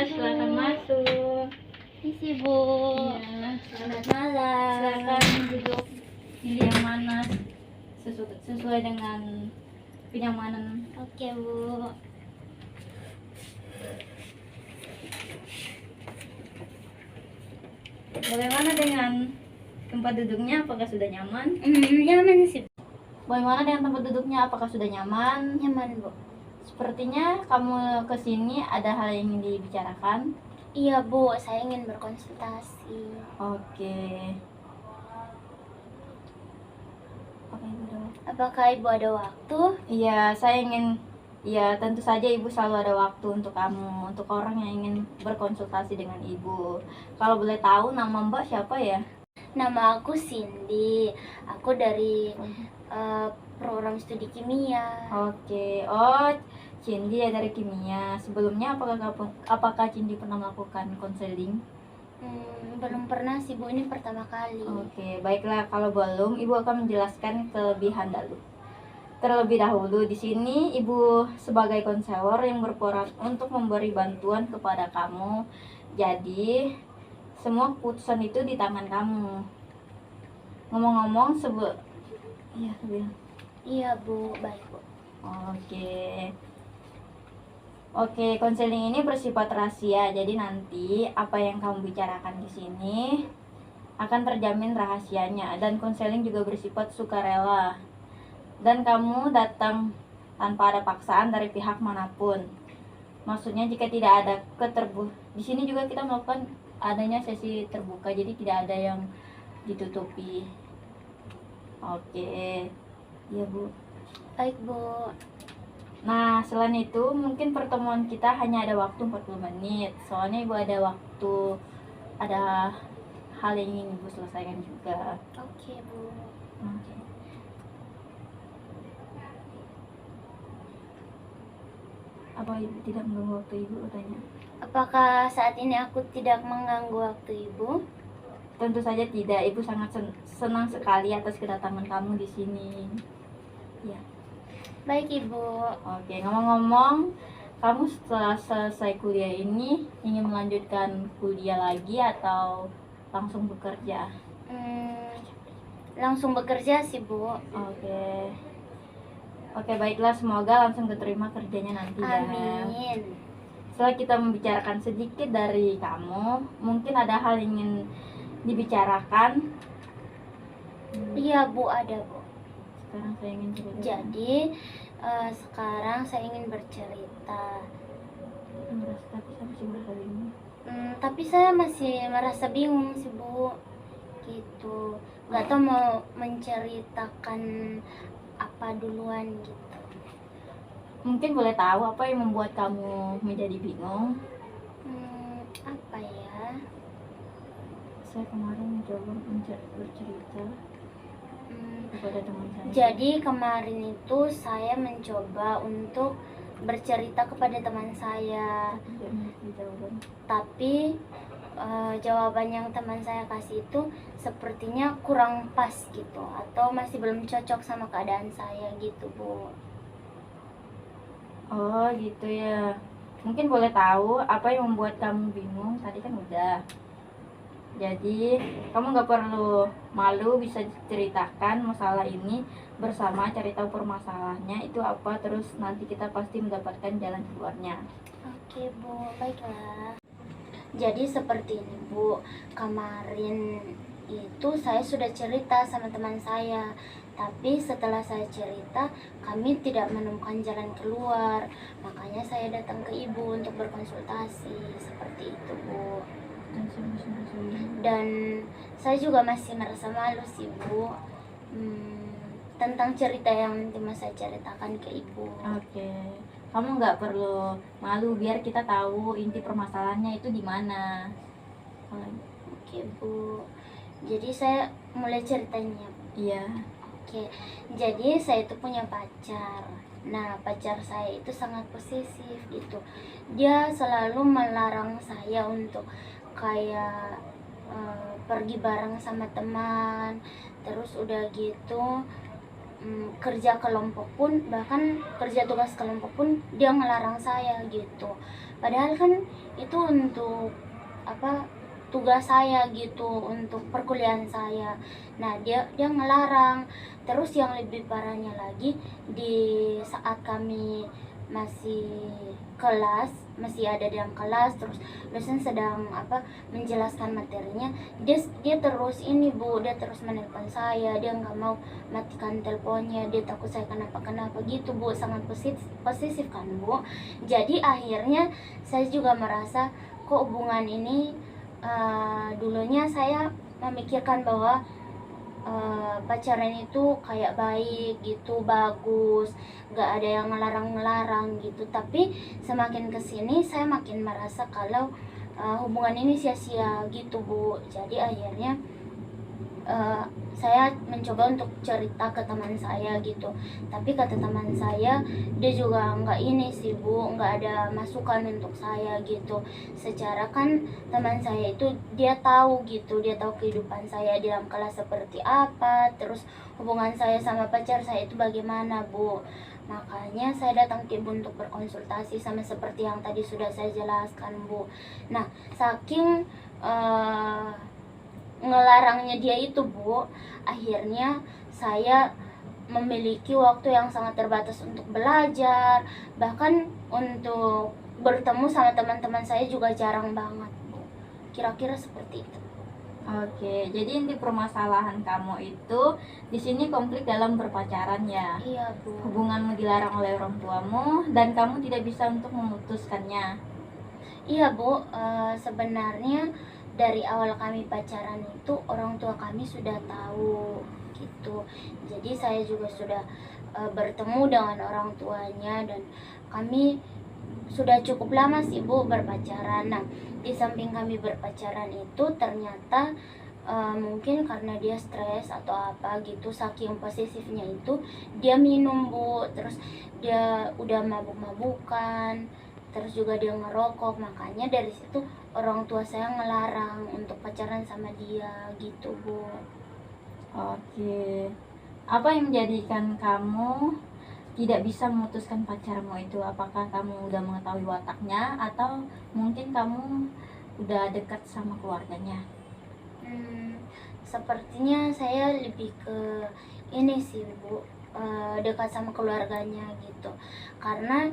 silakan masuk. Isi Bu. Iya, Selamat malam. silakan duduk. Pilih yang mana sesuai dengan kenyamanan. Oke Bu. Bagaimana dengan tempat duduknya? Apakah sudah nyaman? Nyaman sih. Bagaimana dengan tempat duduknya? Apakah sudah nyaman? Nyaman Bu. Sepertinya kamu kesini ada hal yang ingin dibicarakan. Iya Bu, saya ingin berkonsultasi. Oke. Apa itu dong? Apakah Ibu ada waktu? Iya, saya ingin. Ya, tentu saja Ibu selalu ada waktu untuk kamu, untuk orang yang ingin berkonsultasi dengan Ibu. Kalau boleh tahu nama Mbak siapa ya? Nama aku Cindy. Aku dari program studi kimia. Oke. Oh, Cindy ya dari kimia. Sebelumnya apakah Cindy pernah melakukan konseling? Belum pernah sih Bu, ini pertama kali. Oke, baiklah, kalau belum, Ibu akan menjelaskan kelebihan terlebih dahulu. Di sini Ibu sebagai konselor yang berperan untuk memberi bantuan kepada kamu. Jadi, semua keputusan itu di tangan kamu. Ngomong-ngomong, Iya Bu, baik Bu. Oke, konseling ini bersifat rahasia. Jadi nanti apa yang kamu bicarakan di sini akan terjamin rahasianya, dan konseling juga bersifat sukarela. Dan kamu datang tanpa ada paksaan dari pihak manapun. Maksudnya jika tidak ada di sini juga kita melakukan adanya sesi terbuka, jadi tidak ada yang ditutupi. Oke. Iya, Bu. Baik Bu. Nah, selain itu mungkin pertemuan kita hanya ada waktu 40 menit. Soalnya Ibu ada hal yang ingin Ibu selesaikan juga. Oke Bu. Oke. Apa Ibu tidak mengganggu waktu Ibu, tanya? Apakah saat ini aku tidak mengganggu waktu Ibu? Tentu saja tidak. Ibu sangat senang sekali atas kedatangan kamu di sini. Ya. Baik Ibu. Oke, ngomong-ngomong, kamu setelah selesai kuliah ini ingin melanjutkan kuliah lagi atau langsung bekerja? Langsung bekerja sih Bu. Oke, baiklah, semoga langsung keterima kerjanya nanti ya. Amin. Setelah kita membicarakan sedikit dari kamu, mungkin ada hal yang ingin dibicarakan. Iya Bu, ada Bu. Sekarang saya ingin cerita. Jadi sekarang saya ingin bercerita. Tapi saya masih merasa bingung sih Bu. Gitu. Gak tau mau menceritakan apa duluan gitu. Mungkin boleh tahu apa yang membuat kamu menjadi bingung? Apa ya? Saya kemarin mencoba bercerita kepada teman saya. Jadi kemarin itu saya mencoba untuk bercerita kepada teman saya. Tapi jawaban yang teman saya kasih itu sepertinya kurang pas gitu, atau masih belum cocok sama keadaan saya gitu Bu. Oh gitu ya. Mungkin boleh tahu apa yang membuat kamu bingung? Tadi kan udah. Jadi kamu gak perlu malu, bisa ceritakan masalah ini bersama, cari tahu permasalahannya itu apa, terus nanti kita pasti mendapatkan jalan keluarnya. Oke Bu, baiklah. Jadi seperti ini Bu, kemarin itu saya sudah cerita sama teman saya, tapi setelah saya cerita kami tidak menemukan jalan keluar, makanya saya datang ke Ibu untuk berkonsultasi, seperti itu Bu. Dan saya juga masih merasa malu sih Bu, tentang cerita yang nanti mas saya ceritakan ke Ibu. Oke. Kamu nggak perlu malu, biar kita tahu inti permasalahannya itu di mana. Oke Bu. Jadi saya mulai ceritanya. Iya. Oke. Jadi saya itu punya pacar. Nah, pacar saya itu sangat posesif gitu. Dia selalu melarang saya untuk kayak pergi bareng sama teman. Terus udah gitu kerja kelompok pun, bahkan kerja tugas kelompok pun dia ngelarang saya gitu. Padahal kan itu untuk apa, tugas saya gitu, untuk perkuliahan saya. Nah, dia ngelarang. Terus yang lebih parahnya lagi, di saat kami masih masih ada dalam kelas, terus dosen sedang menjelaskan materinya, dia terus dia terus menelpon saya, dia nggak mau matikan teleponnya, dia takut saya kenapa gitu Bu, sangat posesif kan Bu. Jadi akhirnya saya juga merasa kok hubungan ini, dulunya saya memikirkan bahwa pacaran itu kayak baik gitu, bagus, gak ada yang ngelarang gitu. Tapi semakin kesini saya makin merasa kalau hubungan ini sia-sia gitu Bu. Jadi akhirnya saya mencoba untuk cerita ke teman saya gitu, tapi kata teman saya, dia juga nggak ini sih Bu, nggak ada masukan untuk saya gitu. Secara kan teman saya itu dia tahu kehidupan saya di dalam kelas seperti apa, terus hubungan saya sama pacar saya itu bagaimana Bu. Makanya saya datang ke Ibu untuk berkonsultasi, sama seperti yang tadi sudah saya jelaskan Bu. Nah, saking ngelarangnya dia itu Bu, akhirnya saya memiliki waktu yang sangat terbatas untuk belajar, bahkan untuk bertemu sama teman-teman saya juga jarang banget Bu. Kira-kira seperti itu. Oke, jadi inti permasalahan kamu itu di sini konflik dalam berpacaran ya. Iya Bu. Hubunganmu dilarang oleh orang tuamu dan kamu tidak bisa untuk memutuskannya. Iya Bu, sebenarnya dari awal kami pacaran itu orang tua kami sudah tahu gitu. Jadi saya juga sudah bertemu dengan orang tuanya, dan kami sudah cukup lama sih Bu berpacaran. Nah, di samping kami berpacaran itu ternyata mungkin karena dia stres atau apa gitu, saking posesifnya itu dia minum Bu, terus dia udah mabuk-mabukan, terus juga dia ngerokok. Makanya dari situ orang tua saya ngelarang untuk pacaran sama dia gitu Bu. Oke, apa yang menjadikan kamu tidak bisa memutuskan pacarmu itu? Apakah kamu udah mengetahui wataknya atau mungkin kamu udah dekat sama keluarganya? Sepertinya saya lebih ke ini sih Bu, dekat sama keluarganya gitu. Karena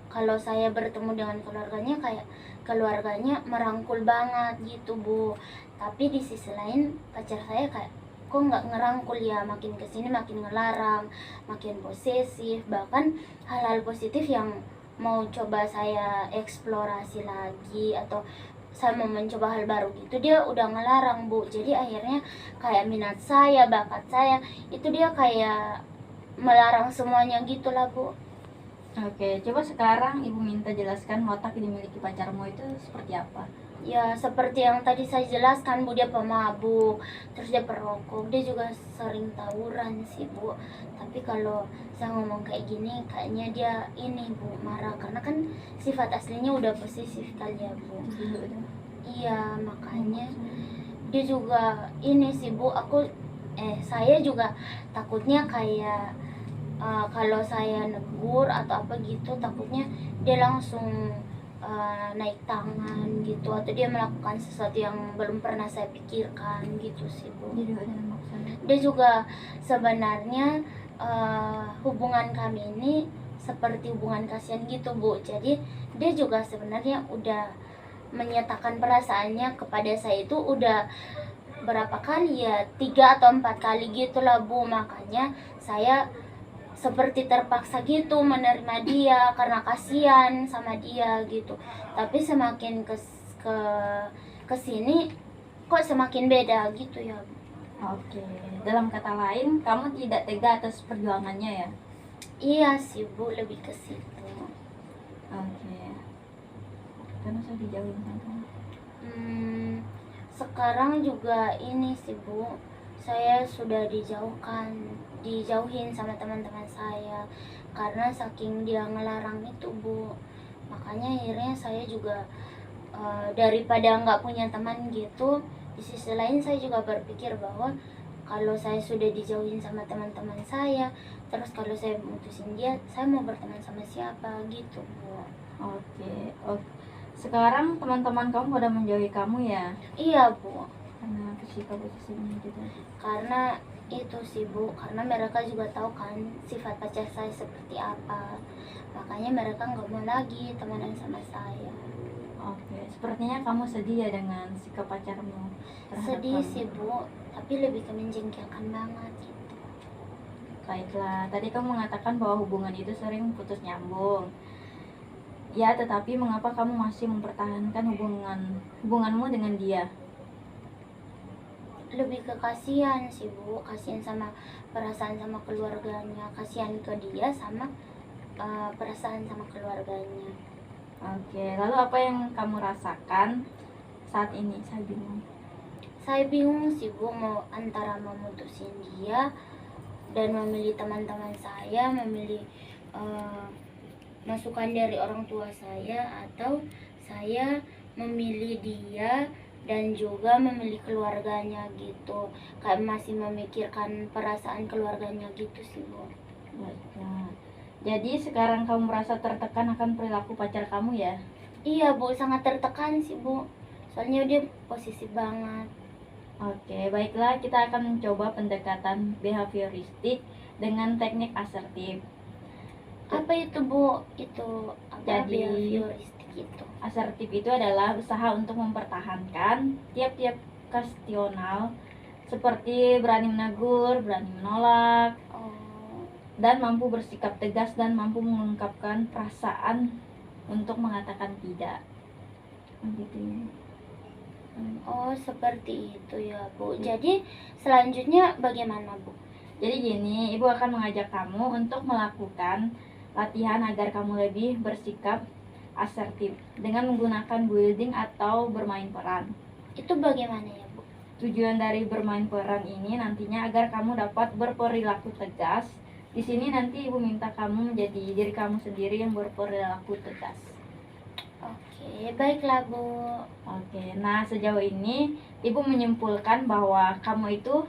kalau saya bertemu dengan keluarganya, kayak keluarganya merangkul banget gitu Bu. Tapi di sisi lain pacar saya kayak kok nggak ngerangkul ya, makin kesini makin ngelarang, makin posesif. Bahkan hal-hal positif yang mau coba saya eksplorasi lagi, atau saya mau mencoba hal baru gitu, dia udah ngelarang Bu. Jadi akhirnya kayak minat saya, bakat saya itu dia kayak melarang semuanya gitulah Bu. Oke, coba sekarang Ibu minta jelaskan watak yang dimiliki pacarmu itu seperti apa? Ya seperti yang tadi saya jelaskan Bu, dia pemabuk, terus dia perokok, dia juga sering tawuran sih Bu. Tapi kalau saya ngomong kayak gini, kayaknya dia ini Bu marah, karena kan sifat aslinya udah posesif kali ya Bu. Iya, makanya dia juga ini sih Bu, saya juga takutnya kayak kalau saya negur atau apa gitu, takutnya dia langsung naik tangan gitu, atau dia melakukan sesuatu yang belum pernah saya pikirkan gitu sih Bu. Dia juga sebenarnya hubungan kami ini seperti hubungan kasihan gitu Bu. Jadi dia juga sebenarnya udah menyatakan perasaannya kepada saya itu udah berapa kali ya, 3 atau 4 kali gitulah Bu. Makanya saya seperti terpaksa gitu menerima dia karena kasihan sama dia gitu. Tapi semakin kesini kok semakin beda gitu ya. Oke, dalam kata lain kamu tidak tega atas perjuangannya ya? Iya sih Bu, lebih ke situ. Oke, karena saya dijauhin kan kamu. Sekarang juga ini sih Bu, saya sudah dijauhin sama teman-teman saya karena saking dia ngelarang itu Bu. Makanya akhirnya saya juga daripada nggak punya teman gitu, di sisi lain saya juga berpikir bahwa kalau saya sudah dijauhin sama teman-teman saya, terus kalau saya mutusin dia, saya mau berteman sama siapa gitu, Bu. Oke. Sekarang teman-teman kamu pada menjauhi kamu ya? Iya, Bu. Karena sikap posisinya gitu. Karena itu sih, Bu, karena mereka juga tahu kan sifat pacar saya seperti apa. Makanya mereka nggak mau lagi temenan sama saya. Oke, sepertinya kamu sedih ya dengan sikap pacarmu terhadap Sedih kamu. sih, Bu, tapi lebih ke menjengkelkan banget gitu. Baiklah, tadi kamu mengatakan bahwa hubungan itu sering putus nyambung. Ya, tetapi mengapa kamu masih mempertahankan hubunganmu dengan dia? Lebih ke kasihan sih, Bu, kasihan sama perasaan sama keluarganya, kasihan ke dia sama perasaan sama keluarganya. Oke, lalu apa yang kamu rasakan saat ini? Saya bingung. Saya bingung sih, Bu, mau antara memutusin dia dan memilih teman-teman saya, memilih masukan dari orang tua saya, atau saya memilih dia dan juga memilih keluarganya gitu. Kayak masih memikirkan perasaan keluarganya gitu sih, Bu. Baiklah. Jadi sekarang kamu merasa tertekan akan perilaku pacar kamu ya? Iya, Bu, sangat tertekan sih, Bu. Soalnya dia posesif banget. Oke, baiklah, kita akan mencoba pendekatan behavioristik dengan teknik asertif. Apa itu, Bu? Itu apa Jadi, behavioristik itu? Asertif itu adalah usaha untuk mempertahankan tiap-tiap kuestional seperti berani menegur, berani menolak, Oh, dan mampu bersikap tegas dan mampu mengungkapkan perasaan untuk mengatakan tidak. Begitu. oh seperti itu ya, Bu. Jadi selanjutnya bagaimana, Bu? Jadi gini, ibu akan mengajak kamu untuk melakukan latihan agar kamu lebih bersikap asertif dengan menggunakan building atau bermain peran. Itu bagaimana ya, Bu? Tujuan dari bermain peran ini nantinya agar kamu dapat berperilaku tegas. Di sini nanti ibu minta kamu menjadi diri kamu sendiri yang berperilaku tegas. Oke, baiklah, Bu. Oke, nah sejauh ini ibu menyimpulkan bahwa kamu itu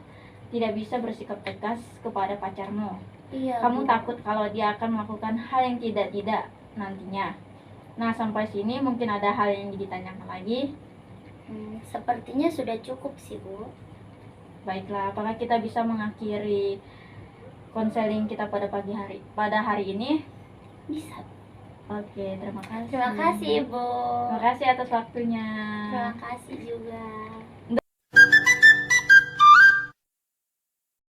tidak bisa bersikap tegas kepada pacarmu. Iya, Kamu Bu. takut kalau dia akan melakukan hal yang tidak-tidak nantinya. Nah, sampai sini mungkin ada hal yang ditanyakan lagi. Sepertinya sudah cukup sih, Bu. Baiklah, apakah kita bisa mengakhiri konseling kita pada hari ini? Bisa. Oke, terima kasih. Terima kasih, Bu. Terima kasih atas waktunya. Terima kasih juga.